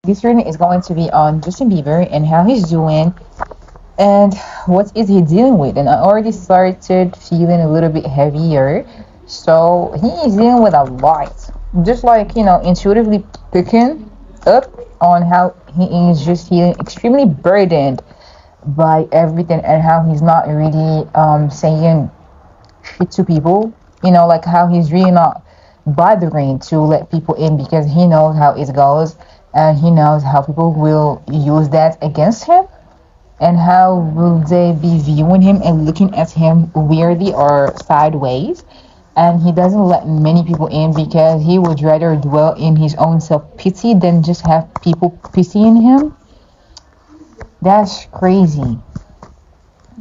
This reading is going to be on Justin Bieber and how he's doing and what is he dealing with. And I already started feeling a little bit heavier. So he is dealing with a lot. Just like, intuitively picking up on how he is just feeling extremely burdened by everything and how he's not really saying shit to people. Like how he's really not bothering to let people in because he knows how it goes and he knows how people will use that against him and how will they be viewing him and looking at him weirdly or sideways. And he doesn't let many people in because he would rather dwell in his own self-pity than just have people pitying him. That's crazy.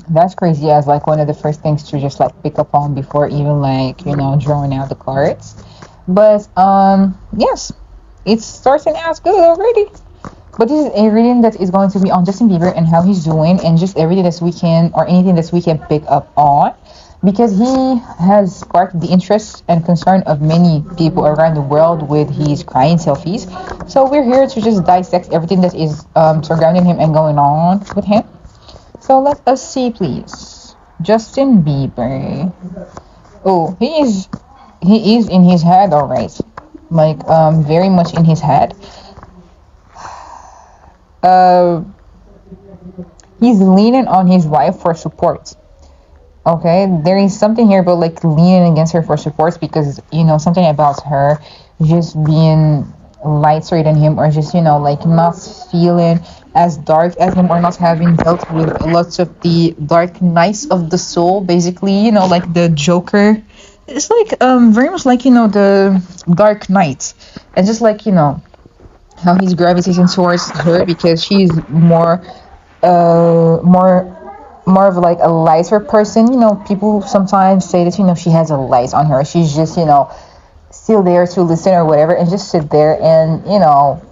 That's crazy as like one of the first things to just like pick up on before even like, drawing out the cards. But yes, it's starting out good already. But this is a reading that is going to be on Justin Bieber and how he's doing and just everything that we can or anything that we can pick up on because he has sparked the interest and concern of many people around the world with his crying selfies. So we're here to just dissect everything that is surrounding him and going on with him. So let us see, please. Justin Bieber. Oh, he is in his head, all right. Like very much in his head. Uh, he's leaning on his wife for support. Okay, there is something here about like leaning against her for support because something about her just being lighter than him or just like not feeling as dark as him or not having dealt with lots of the dark nights of the soul, basically, like the Joker. It's like very much like the Dark Knight, and just like how he's gravitating towards her because she's more of like a lighter person. People sometimes say that she has a light on her. She's just still there to listen or whatever and just sit there and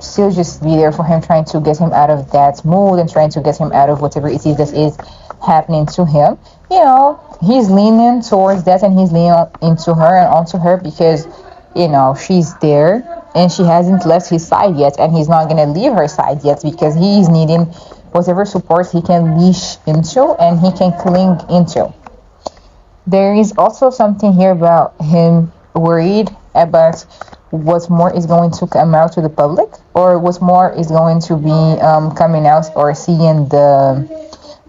still just be there for him, trying to get him out of that mood and trying to get him out of whatever it is that is happening to him. He's leaning towards that and he's leaning into her and onto her because she's there and she hasn't left his side yet and he's not going to leave her side yet because he's needing whatever support he can leash into and he can cling into. There is also something here about him worried about what more is going to come out to the public or what more is going to be coming out or seeing the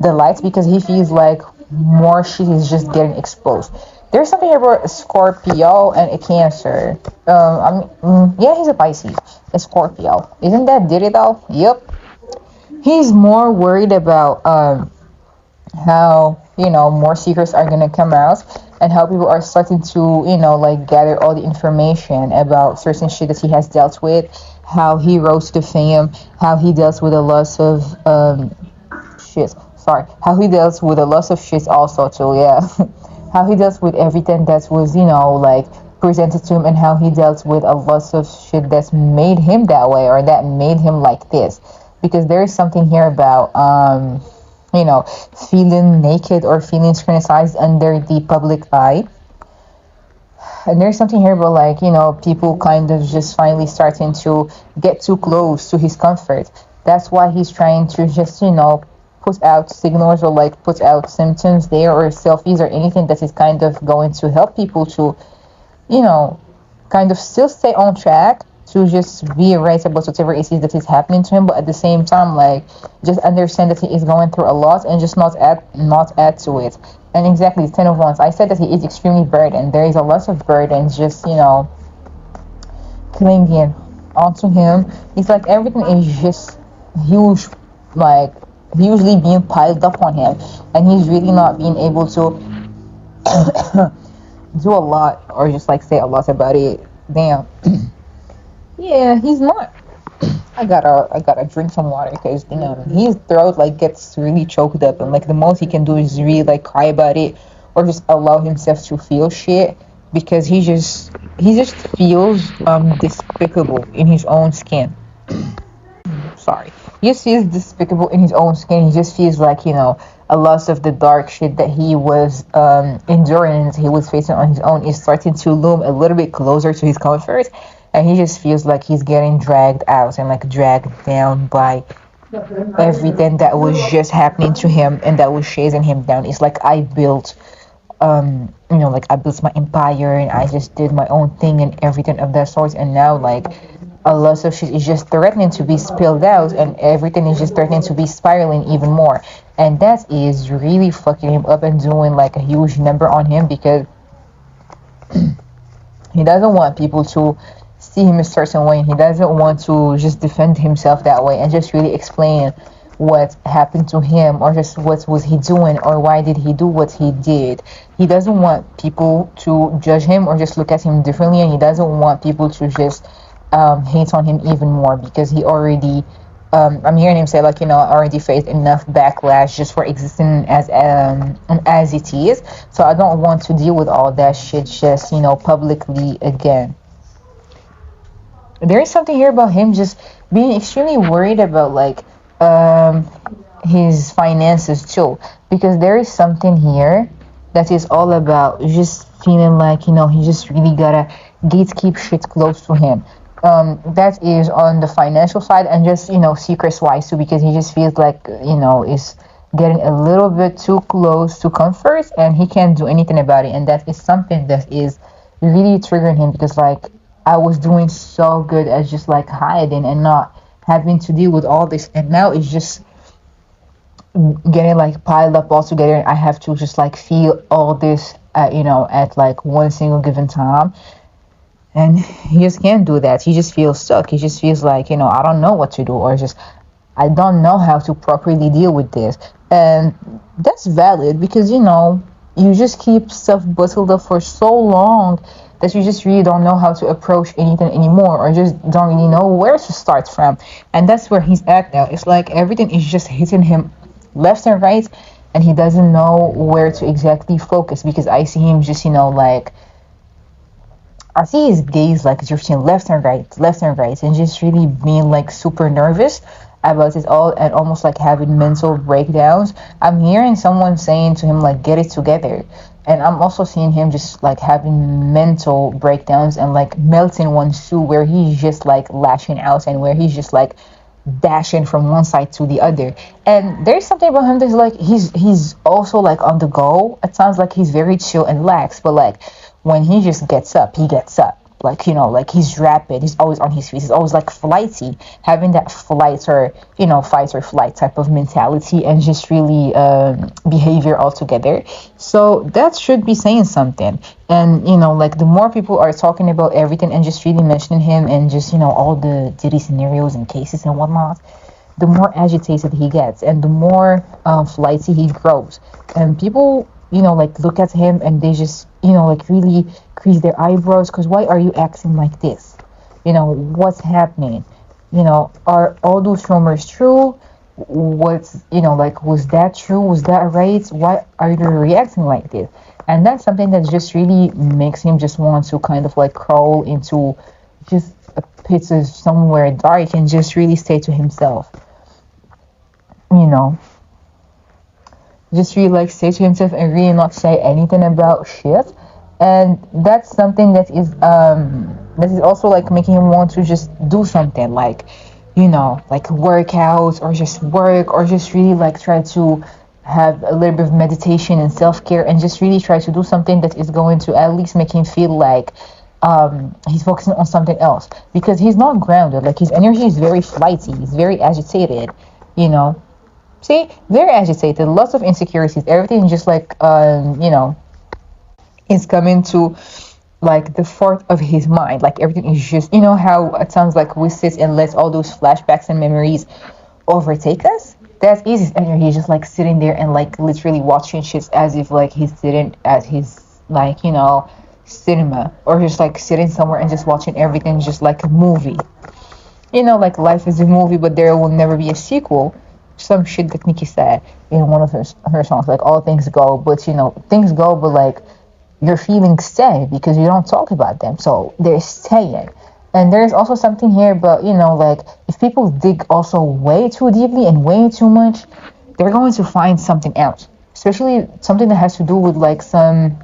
lights because he feels like more shit is just getting exposed. There's something here about a Scorpio and a Cancer. Yeah, he's a Pisces, a Scorpio. Isn't that Diddy though? Yep. He's more worried about how more secrets are gonna come out and how people are starting to like gather all the information about certain shit that he has dealt with, how he rose to fame, how he dealt with a loss of shit. Sorry, how he dealt with a loss of shit also too. Yeah, how he dealt with everything that was like presented to him and how he dealt with a loss of shit that's made him that way or that made him like this because there is something here about feeling naked or feeling scrutinized under the public eye. And there's something here about like, people kind of just finally starting to get too close to his comfort. That's why he's trying to just, put out signals or like put out symptoms there or selfies or anything that is kind of going to help people to, kind of still stay on track to just be right about whatever it is that is happening to him, but at the same time, like just understand that he is going through a lot and just not add to it. And exactly, 10 of Wands. I said that he is extremely burdened. There is a lot of burdens just clinging onto him. It's like everything is just huge, like hugely being piled up on him, and he's really not being able to do a lot or just like say a lot about it. Damn. Yeah, he's not. I gotta drink some water because his throat like gets really choked up and like the most he can do is really like cry about it or just allow himself to feel shit because he just feels despicable in his own skin. Sorry. He just feels despicable in his own skin. He just feels like a loss of the dark shit that he was enduring and he was facing on his own is starting to loom a little bit closer to his comfort. and he just feels like he's getting dragged out and like dragged down by everything that was just happening to him and that was chasing him down. It's like I built like I built my empire and I just did my own thing and everything of that sort, and now like a lot of shit is just threatening to be spilled out and everything is just threatening to be spiraling even more, and that is really fucking him up and doing like a huge number on him, because he doesn't want people to see him a certain way. He doesn't want to just defend himself that way and just really explain what happened to him, or just what was he doing, or why did he do what he did. He doesn't want people to judge him or just look at him differently, and he doesn't want people to just hate on him even more, because he already I'm hearing him say like, already faced enough backlash just for existing as it is. So I don't want to deal with all that shit just publicly again. There is something here about him just being extremely worried about like his finances too, because there is something here that is all about just feeling like he just really gotta gatekeep shit close to him. That is on the financial side, and just secrets wise too, because he just feels like is getting a little bit too close to comfort and he can't do anything about it, and that is something that is really triggering him, because like I was doing so good as just like hiding and not having to deal with all this, and now it's just getting like piled up all together, and I have to just like feel all this at like one single given time. And he just can't do that. He just feels stuck. He just feels like, I don't know what to do, or just I don't know how to properly deal with this. And that's valid, because you just keep stuff bottled up for so long that you just really don't know how to approach anything anymore, or just don't really know where to start from. And that's where he's at now. It's like everything is just hitting him left and right, and he doesn't know where to exactly focus, because I see him just like I see his gaze like drifting left and right, and just really being like super nervous about it all, and almost like having mental breakdowns. I'm hearing someone saying to him like, get it together. And I'm also seeing him just like having mental breakdowns and like melting one shoe, where he's just like lashing out, and where he's just like dashing from one side to the other. And there's something about him that's like he's also like on the go. It sounds like he's very chill and lax, but like when he just gets up, he gets up. Like, like he's rapid, he's always on his feet, he's always like flighty, having that fight or flight type of mentality, and just really behavior altogether. So that should be saying something. And like the more people are talking about everything and just really mentioning him, and just all the Diddy scenarios and cases and whatnot, the more agitated he gets, and the more flighty he grows. And people like look at him, and they just like really crease their eyebrows, because why are you acting like this? What's happening? Are all those rumors true? What's like, was that true? Was that right? Why are you reacting like this? And that's something that just really makes him just want to kind of like crawl into just a pit of somewhere dark and just really stay to himself. Just really like stay to himself and really not say anything about shit. And that's something that is also like making him want to just do something, like like work out, or just work, or just really like try to have a little bit of meditation and self-care, and just really try to do something that is going to at least make him feel like he's focusing on something else, because he's not grounded. Like his energy is very flighty, he's very agitated. See, very agitated, lots of insecurities, everything just like is coming to like the fort of his mind. Like everything is just how it sounds like we sit and let all those flashbacks and memories overtake us. That's his energy, just like sitting there and like literally watching shit as if like he's sitting at his like cinema, or just like sitting somewhere and just watching everything just like a movie. Like life is a movie, but there will never be a sequel. Some shit that Nikki said in one of her songs, like all things go, but things go, but like your feelings stay, because you don't talk about them, so they're staying. And there's also something here about like if people dig also way too deeply and way too much, they're going to find something else, especially something that has to do with like some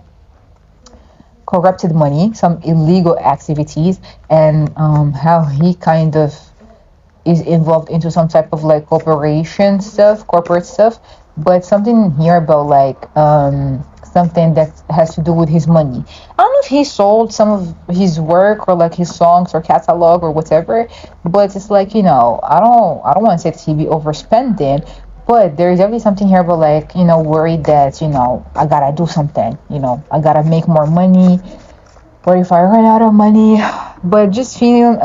corrupted money, some illegal activities, and how he kind of is involved into some type of like corporation stuff, corporate stuff. But something here about like something that has to do with his money. I don't know if he sold some of his work or like his songs or catalog or whatever, but it's like, I don't want to say that he be overspending, but there is definitely something here about like, worried that, I gotta do something, I gotta make more money. What if I run out of money? But just feeling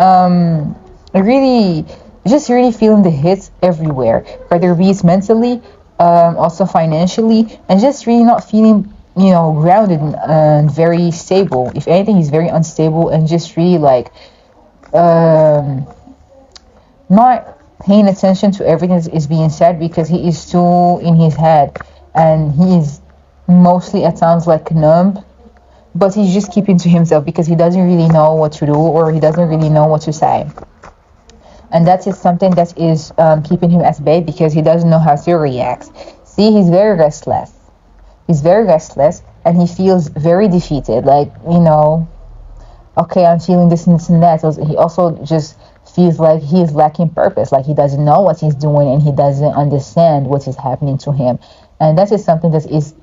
really just really feeling the hits everywhere, whether it be mentally, also financially, and just really not feeling, grounded and very stable. If anything, he's very unstable and just really like um, not paying attention to everything that is being said because he is too in his head, and he is mostly at times like numb, but he's just keeping to himself because he doesn't really know what to do or he doesn't really know what to say. And that is something that is keeping him at bay because he doesn't know how to react. See, he's very restless. He's very restless and he feels very defeated. Like, okay, I'm feeling this and this and that. So he also just feels like he is lacking purpose, like he doesn't know what he's doing and he doesn't understand what is happening to him. And that is something that is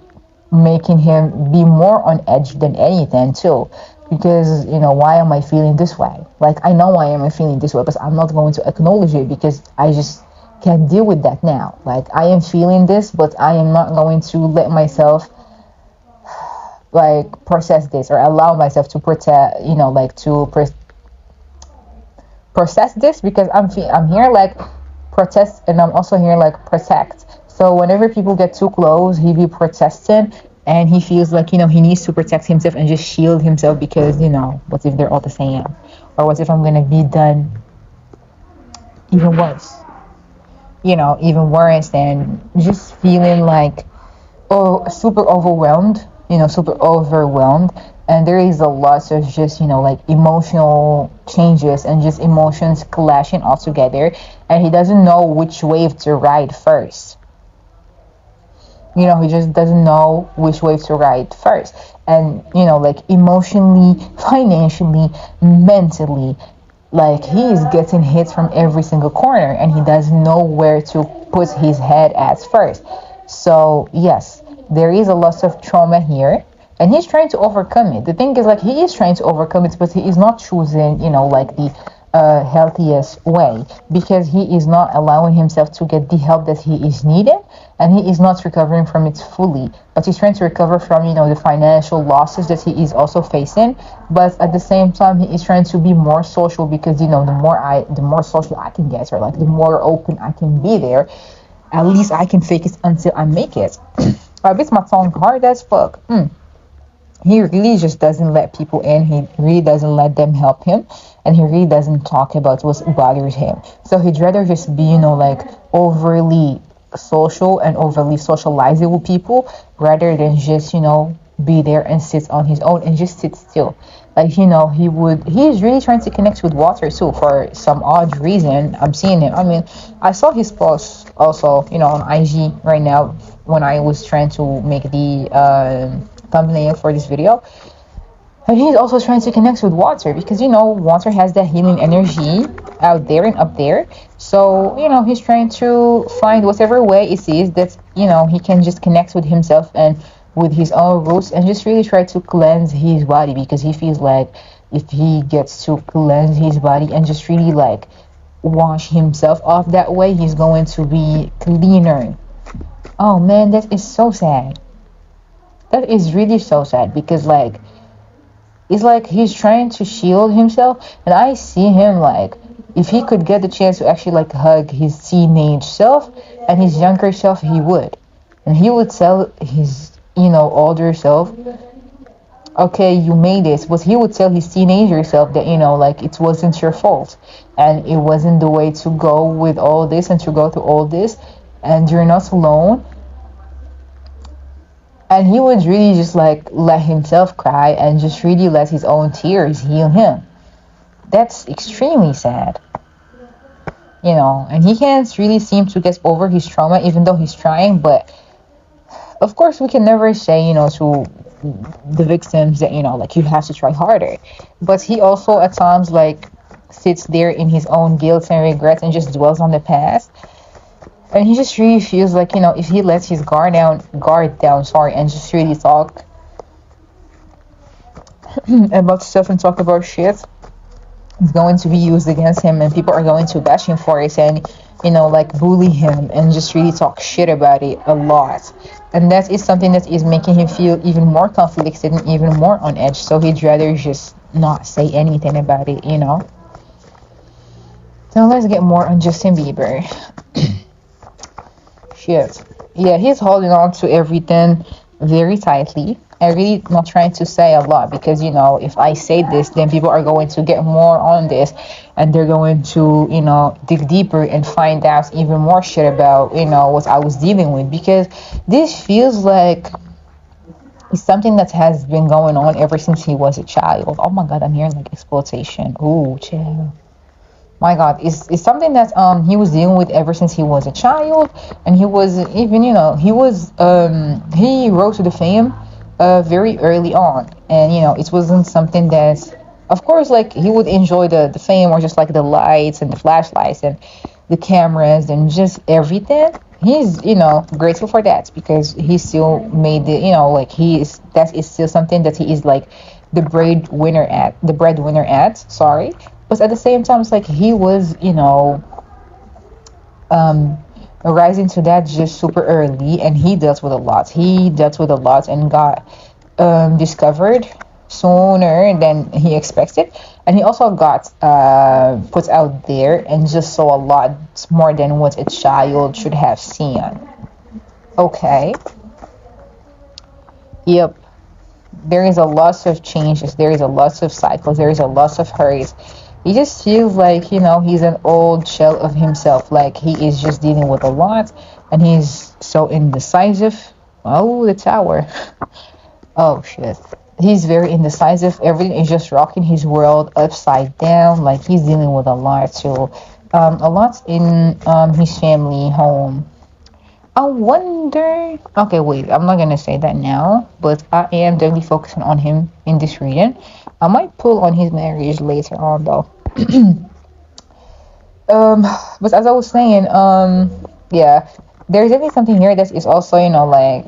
making him be more on edge than anything too, because why am I feeling this way? Like, I know why am I feeling this way, but I'm not going to acknowledge it because I just can't deal with that now. Like, I am feeling this, but I am not going to let myself like process this or allow myself to protect, like to process this, because I'm here like protest, and I'm also here like protect. So whenever people get too close, he be protesting, and he feels like he needs to protect himself and just shield himself because what if they're all the same, or what if I'm gonna be done even worse, even worse, than just feeling like super overwhelmed, super overwhelmed. And there is a lot of just like emotional changes and just emotions clashing all together, and he doesn't know which wave to ride first. He just doesn't know which wave to ride first. And like emotionally, financially, mentally, like he is getting hits from every single corner and he doesn't know where to put his head at first. So yes, there is a lot of trauma here and he's trying to overcome it. The thing is, like, he is trying to overcome it, but he is not choosing like the healthiest way, because he is not allowing himself to get the help that he is needing, and he is not recovering from it fully, but he's trying to recover from the financial losses that he is also facing. But at the same time, he is trying to be more social, because the more social I can get, or like the more open I can be there, at least I can fake it until I make it. I bet my tongue hard as fuck. He really just doesn't let people in. He really doesn't let them help him, and he really doesn't talk about what bothers him. So he'd rather just be like overly social and overly socializing with people, rather than just be there and sit on his own and just sit still. Like, he's really trying to connect with water too, for some odd reason. I'm seeing him. I mean, I saw his post also on IG right now when I was trying to make the thumbnail for this video. And he's also trying to connect with water, because water has that healing energy out there and up there. So he's trying to find whatever way it is that he can just connect with himself and with his own roots, and just really try to cleanse his body, because he feels like if he gets to cleanse his body and just really like wash himself off that way, he's going to be cleaner. Oh man, that is so sad. That is really so sad, because like it's like he's trying to shield himself, and I see him like, if he could get the chance to actually like hug his teenage self and his younger self, he would. And he would tell his older self, okay, you made this. But he would tell his teenager self that like, it wasn't your fault, and it wasn't the way to go with all this and to go through all this, and you're not alone. And he would really just like let himself cry and just really let his own tears heal him. That's extremely sad. And he can't really seem to get over his trauma, even though he's trying. But of course, we can never say, to the victims that, you know, like, you have to try harder. But he also at times, like, sits there in his own guilt and regrets and just dwells on the past. And he just really feels like, you know, if he lets his guard down, sorry, and just really talk about stuff and talk about shit, it's going to be used against him, and people are going to bash him for it, and, you know, like, bully him and just really talk shit about it a lot. And that is something that is making him feel even more conflicted and even more on edge, so he'd rather just not say anything about it, you know. So let's get more on Justin Bieber. Shit. Yeah, he's holding on to everything very tightly. I really not trying to say a lot, because, you know, if I say this, then people are going to get more on this, and they're going to, you know, dig deeper and find out even more shit about, you know, what I was dealing with, because this feels like it's something that has been going on ever since he was a child. Oh my god, I'm hearing like exploitation. Ooh, chill. My god, it's something that he was dealing with ever since he was a child. And he was even, you know, he rose to the fame very early on. And, you know, it wasn't something that, of course, like, he would enjoy the fame, or just like the lights and the flashlights and the cameras and just everything. He's, you know, grateful for that, because he still made the, you know, like, that is still something that he is like the breadwinner at, sorry. But at the same time, it's like he was, you know, rising to that just super early, and he dealt with a lot. He dealt with a lot and got discovered sooner than he expected, and he also got put out there and just saw a lot more than what a child should have seen. Okay. Yep. There is a lot of changes. There is a lot of cycles. There is a lot of hurries. He just feels like, you know, he's an old shell of himself. Like, he is just dealing with a lot, and he's so indecisive. Oh, the tower. Oh, shit. He's very indecisive. Everything is just rocking his world upside down. Like, he's dealing with a lot too. A lot in his family home. I wonder. Okay, wait. I'm not gonna say that now, but I am definitely focusing on him in this reading. I might pull on his marriage later on, though. um, but as I was saying, yeah, there's definitely something here that is also, you know, like,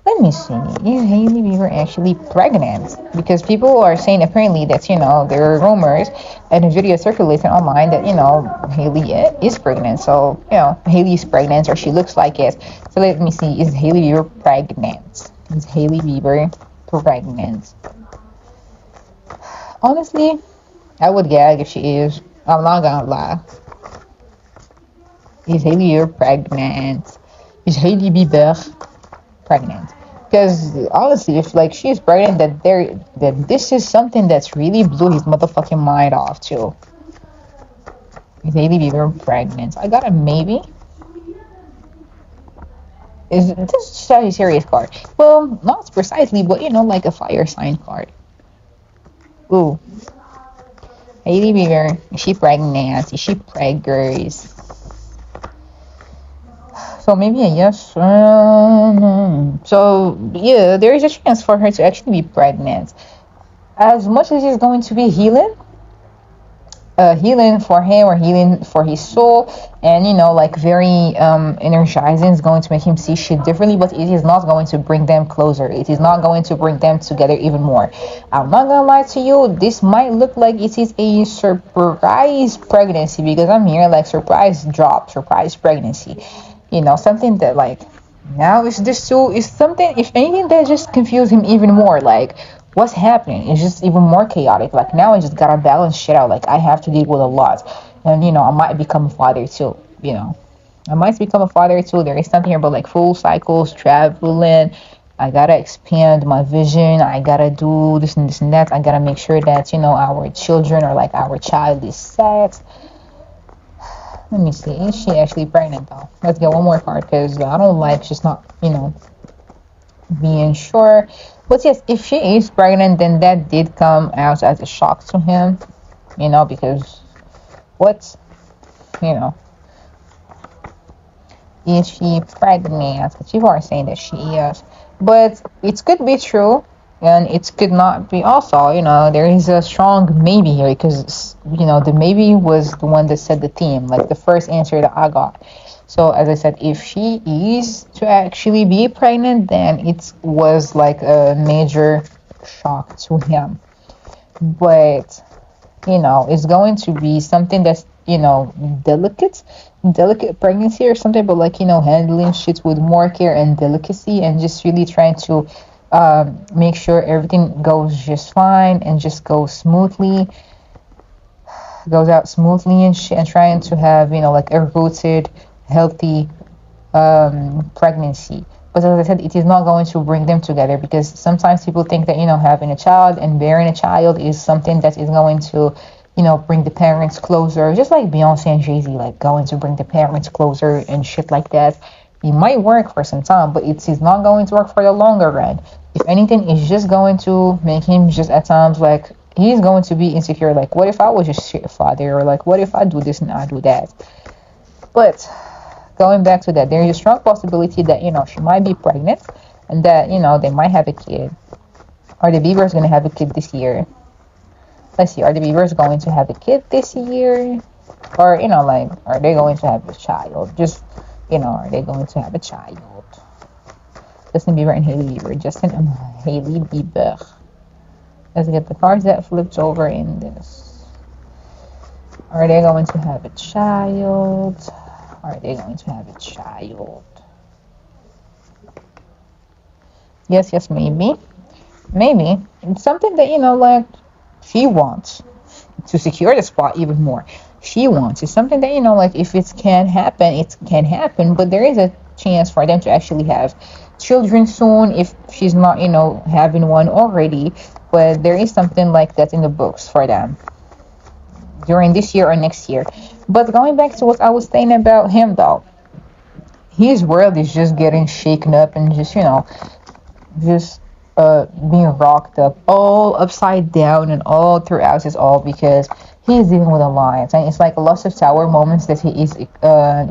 let me see. Is Hailey Bieber actually pregnant? Because people are saying apparently that, you know, there are rumors and a video circulating online that, you know, Hailey is pregnant. So, you know, Hailey is pregnant, or she looks like it. So let me see. Is Hailey Bieber pregnant? Is Hailey Bieber pregnant? Honestly, I would gag if she is. I'm not gonna lie. Is Hailey Bieber pregnant? Is Hailey Bieber pregnant? Because honestly, if like she's pregnant, that this is something that's really blew his motherfucking mind off too. Is Hailey Bieber pregnant? I got a maybe. Is this is a serious card? Well, not precisely, but, you know, like a fire sign card. Ooh, Hailey Bieber, is she pregnant? Is she preggers? So maybe a yes. So yeah, there is a chance for her to actually be pregnant. As much as it's going to be healing for him, or healing for his soul, and, you know, like, very energizing, is going to make him see shit differently, but it is not going to bring them closer. It is not going to bring them together even more. I'm not gonna lie to you, this might look like it is a surprise pregnancy, because I'm hearing like surprise drop, surprise pregnancy, you know, something that, like, now it's just so, it's something, if anything, that just confused him even more. Like, what's happening? It's just even more chaotic. Like, now I just gotta balance shit out. Like, I have to deal with a lot. And, you know, I might become a father too, you know. I might become a father too. There is something here about, like, full cycles, traveling. I gotta expand my vision. I gotta do this and this and that. I gotta make sure that, you know, our children, or like our child, is set. Let me see. Is she actually pregnant though? Let's get one more card, because I don't like just not, you know, being sure. But yes, if she is pregnant, then that did come out as a shock to him, you know, because what, you know, is she pregnant? People are saying that she is. But it could be true, and it could not be also. There is a strong maybe here because, the maybe was the one that set the theme, like the first answer that I got. So, as I said, if she is to actually be pregnant, then it was like a major shock to him. But it's going to be something that's, delicate, delicate pregnancy or something, but like, handling shit with more care and delicacy and just really trying to make sure everything goes just fine and just goes out smoothly and shit, and trying to have, like a rooted, healthy pregnancy. But as I said, it is not going to bring them together because sometimes people think that, having a child and bearing a child is something that is going to, bring the parents closer, just like Beyonce and Jay-Z, like going to bring the parents closer and shit like that. It might work for some time, but it is not going to work for the longer run. If anything, it's just going to make him just at times like he's going to be insecure. Like, what if I was just shit father? Or like, what if I do this and I do that? But going back to that, there is a strong possibility that, she might be pregnant and that, they might have a kid. Are the Biebers going to have a kid this year? Let's see, are the Biebers going to have a kid this year? Or, like, are they going to have a child? Just, are they going to have a child? Justin Bieber and Hailey Bieber. Justin and Hailey Bieber. Let's get the cards that flipped over in this. Are they going to have a child? Are they going to have a child? Yes, maybe. Maybe. It's something that, like, she wants to secure the spot even more. She wants. It's something that, like, if it can happen, it can happen. But there is a chance for them to actually have children soon if she's not, having one already. But there is something like that in the books for them during this year or next year. But going back to what I was saying about him, though, his world is just getting shaken up and just, just being rocked up, all upside down and all throughout his all because he's dealing with a alliance. And it's like lots of tower moments that he is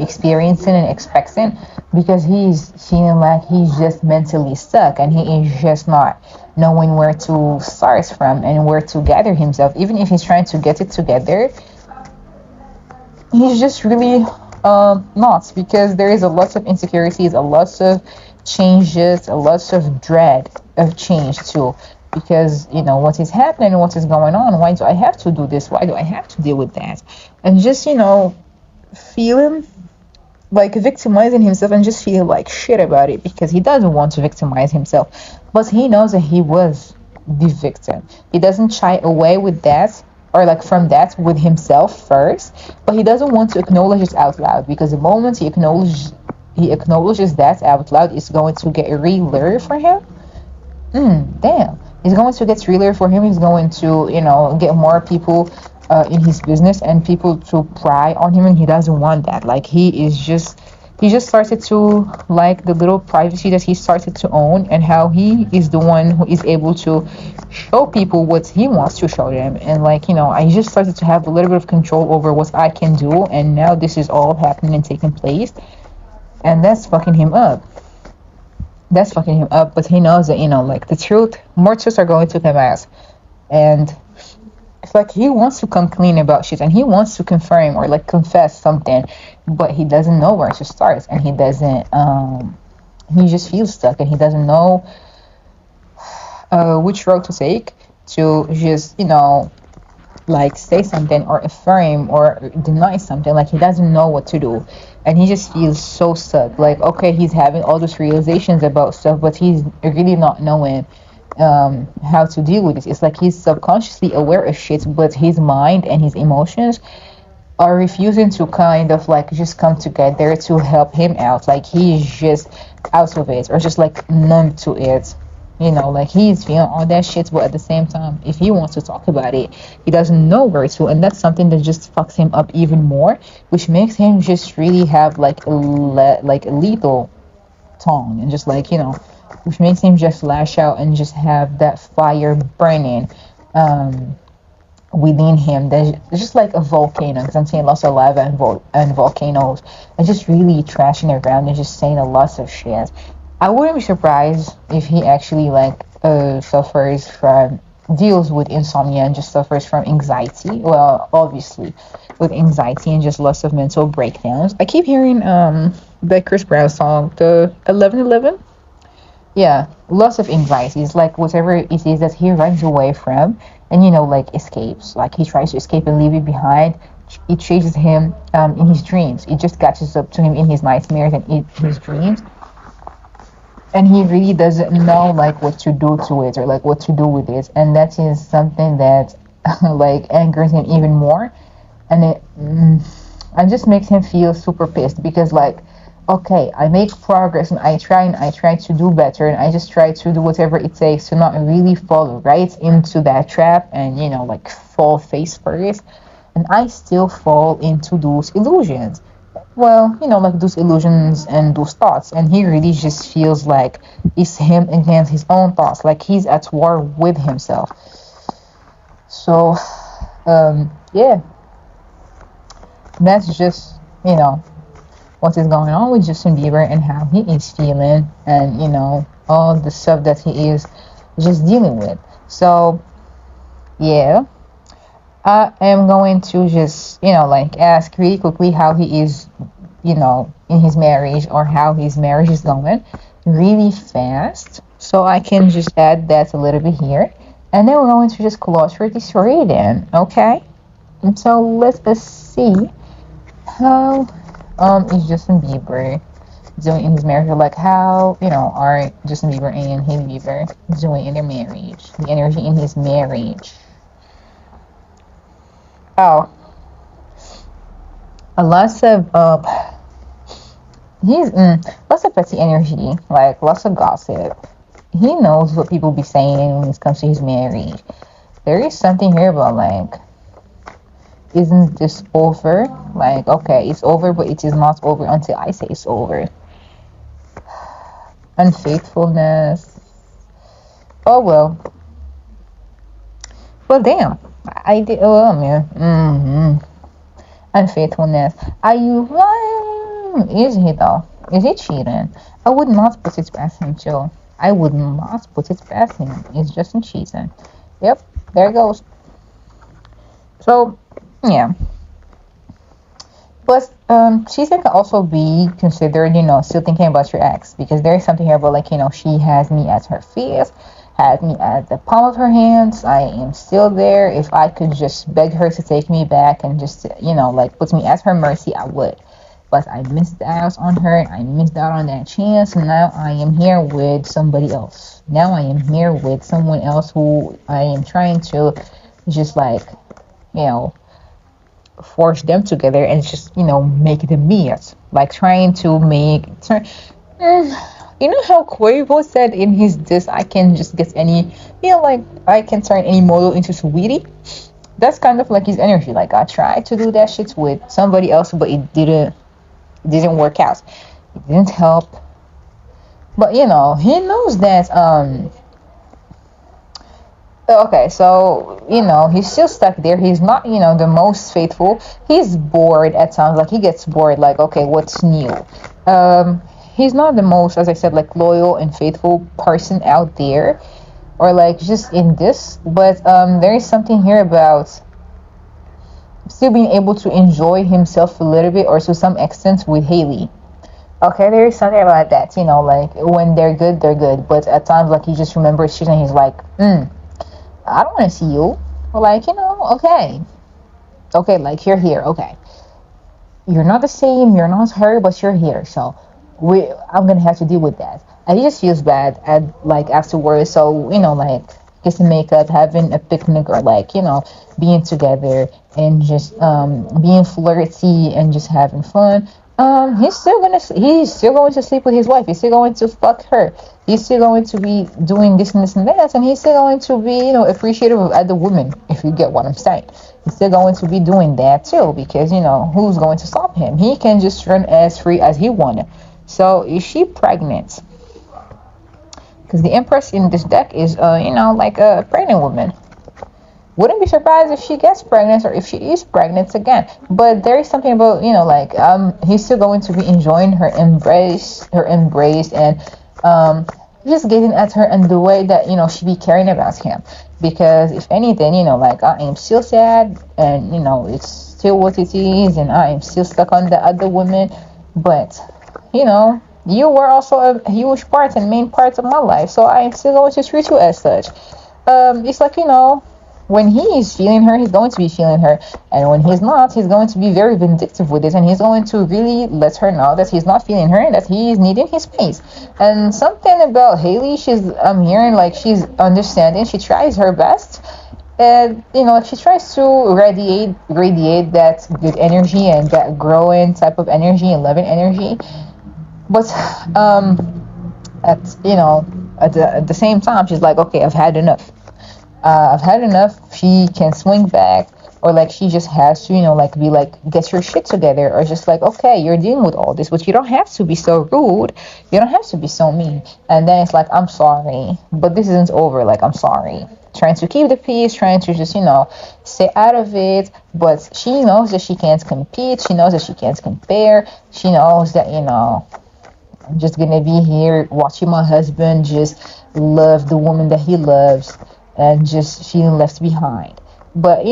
experiencing and expecting because he's feeling like he's just mentally stuck and he is just not knowing where to start from and where to gather himself. Even if he's trying to get it together, he's just really not, because there is a lot of insecurities, a lot of changes, a lot of dread of change too, because what is happening and what is going on. Why do I have to do this? Why do I have to deal with that? And just feeling like victimizing himself and just feel like shit about it because he doesn't want to victimize himself, but he knows that he was the victim. He doesn't shy away with that or like from that with himself first, but he doesn't want to acknowledge it out loud because the moment he acknowledges that out loud, it's going to get realer for him. Damn, it's going to get realer for him. He's going to get more people in his business and people to pry on him, and he doesn't want that. Like he just started to like the little privacy that he started to own, and how he is the one who is able to show people what he wants to show them. And like I just started to have a little bit of control over what I can do, and now this is all happening and taking place, and that's fucking him up. But he knows that like the truth, more truths are going to come out, and it's like he wants to come clean about shit and he wants to confirm or like confess something, but he doesn't know where to start, and he doesn't he just feels stuck and he doesn't know which road to take to just like say something or affirm or deny something. Like he doesn't know what to do, and he just feels so stuck. Like, okay, he's having all those realizations about stuff, but he's really not knowing how to deal with it. It's like he's subconsciously aware of shit, but his mind and his emotions are refusing to kind of like just come together to help him out. Like he's just out of it or just like numb to it. Like he's feeling all that shit, but at the same time, if he wants to talk about it, he doesn't know where to, and that's something that just fucks him up even more, which makes him just really have like a lethal tongue, and just like which makes him just lash out and just have that fire burning within him. There's just like a volcano, because I'm seeing lots of lava and volcanoes, and just really trashing around and just saying a lot of shit. I wouldn't be surprised if he actually like suffers from deals with insomnia and just suffers from anxiety. Well, obviously with anxiety and just lots of mental breakdowns. I keep hearing that Chris Brown song, the 1111. Yeah, lots of anxieties, like whatever it is that he runs away from and like escapes. Like he tries to escape and leave it behind. It chases him in his dreams. It just catches up to him in his nightmares and in his dreams, and he really doesn't know like what to do to it or like what to do with it, and that is something that like angers him even more. And it just makes him feel super pissed because like, okay, I make progress and I try to do better and I just try to do whatever it takes to not really fall right into that trap and like fall face first, and I still fall into those illusions. Well, like those illusions and those thoughts, and he really just feels like it's him against his own thoughts, like he's at war with himself. So yeah, that's just what is going on with Justin Bieber and how he is feeling, and all the stuff that he is just dealing with. So yeah, I am going to just like ask really quickly how he is, in his marriage, or how his marriage is going really fast, so I can just add that a little bit here, and then we're going to just close for this reading, okay? And so let us see how is Justin Bieber doing in his marriage, or like how are Justin Bieber and Hailey Bieber doing in their marriage, the energy in his marriage. Oh, lots of he's lots of petty energy, like lots of gossip. He knows what people be saying when it comes to his marriage. There is something here about like, isn't this over? Like, okay, it's over, but it is not over until I say it's over. Unfaithfulness. Oh well. Well, damn. I did. Oh man. Unfaithfulness. Are you lying? Is he though? Is he cheating? I would not put it past him, Joe. I would not put it past him. It's just cheating. Yep. There it goes. So, yeah. But cheating can also be considered, still thinking about your ex, because there is something here about like, she has me at her feet, had me at the palm of her hands. I am still there. If I could just beg her to take me back and just, like put me at her mercy, I would. But I missed out on her. I missed out on that chance. And now I am here with somebody else. Now I am here with someone else who I am trying to just like, force them together and just, make them meet. Like trying to how Quavo said in his diss, I can just get any, like I can turn any model into sweetie. That's kind of like his energy. Like I tried to do that shit with somebody else, but it didn't work out. It didn't help. But he knows that okay, so he's still stuck there. He's not the most faithful. He's bored at times. Like he gets bored, like, okay, what's new? He's not the most, as I said, like loyal and faithful person out there, or like just in this. But there is something here about still being able to enjoy himself a little bit, or to some extent, with Hailey. Okay, there is something about that. Like when they're good, but at times, like he just remembers shit and he's like, I don't want to see you. Like, okay, like you're here. Okay, you're not the same. You're not her, but you're here. So I'm gonna have to deal with that. And he just feels bad at like afterwards. So like kissing makeup, having a picnic, or like being together and just being flirty and just having fun. He's still going to sleep with his wife. He's still going to fuck her. He's still going to be doing this and this and that, and he's still going to be appreciative of other women, if you get what I'm saying. He's still going to be doing that too, because who's going to stop him? He can just run as free as he wanted. So is she pregnant? Because the Empress in this deck is like a pregnant woman. Wouldn't be surprised if she gets pregnant, or if she is pregnant again. But there is something about, like, he's still going to be enjoying her embrace, and just getting at her and the way that she be caring about him. Because if anything, like, I am still sad, and it's still what it is, and I am still stuck on the other woman. But you were also a huge part and main part of my life, so I am still going to treat you as such. It's like, when he is feeling her, he's going to be feeling her. And when he's not, he's going to be very vindictive with it. And he's going to really let her know that he's not feeling her and that he is needing his space. And something about Haley, I'm hearing like she's understanding. She tries her best. And, like, she tries to radiate that good energy and that growing type of energy and loving energy. But, at the same time, she's like, okay, I've had enough. I've had enough. She can swing back, or like she just has to, like, be like, get your shit together, or just like, okay, you're dealing with all this, but you don't have to be so rude. You don't have to be so mean. And then it's like, I'm sorry, but this isn't over. Like, I'm sorry. Trying to keep the peace, trying to just, stay out of it. But she knows that she can't compete. She knows that she can't compare. She knows that, I'm just gonna be here watching my husband just love the woman that he loves and just feeling left behind. But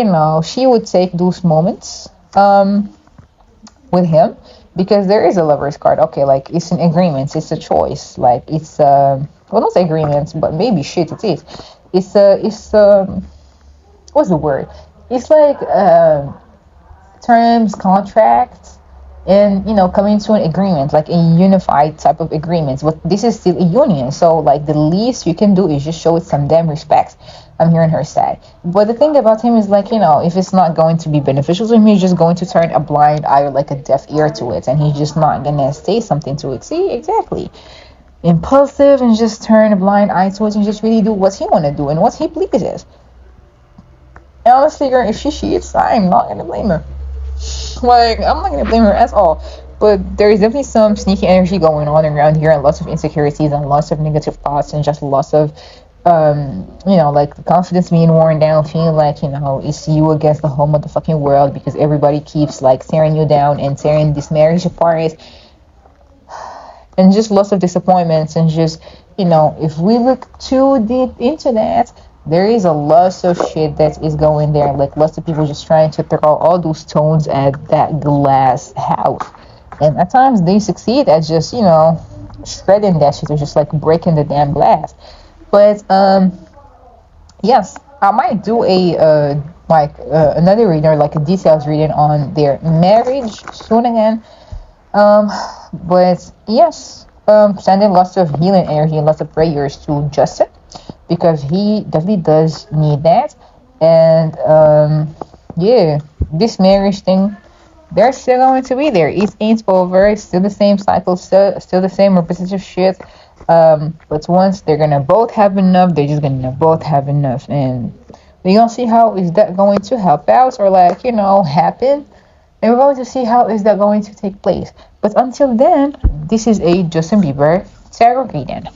she would take those moments with him, because there is a lover's card. Okay, like, it's an agreement, it's a choice, like, it's well, not agreements, but maybe shit it is. It's what's the word? It's like terms, contracts, and coming to an agreement, like a unified type of agreement. But this is still a union, so like the least you can do is just show it some damn respect. I'm hearing her say. But the thing about him is, like, if it's not going to be beneficial to him, he's just going to turn a blind eye or like a deaf ear to it, and he's just not gonna say something to it. See, exactly. Impulsive, and just turn a blind eye to it and just really do what he want to do and what he pleases. And honestly, girl, if she cheats, I'm not gonna blame her. Like, I'm not gonna blame her at all. But there is definitely some sneaky energy going on around here, and lots of insecurities and lots of negative thoughts, and just lots of like, the confidence being worn down, feeling like, it's you against the whole motherfucking world, because everybody keeps like tearing you down and tearing this marriage apart. And just lots of disappointments, and just, if we look too deep into that, there is a lot of shit that is going there. Like, lots of people just trying to throw all those stones at that glass house. And at times they succeed at just, shredding that shit, or just like breaking the damn glass. But yes, I might do a another reading, or like a details reading on their marriage soon again. But yes, sending lots of healing energy and lots of prayers to Justin, because he definitely does need that. And yeah, this marriage thing, they're still going to be there. It ain't over. It's still the same cycle, still the same repetitive shit. But once they're gonna both have enough, they're just gonna both have enough, and we're gonna see how is that going to help out, or like, happen. And we're going to see how is that going to take place. But until then, this is a Justin Bieber Tarot Reading.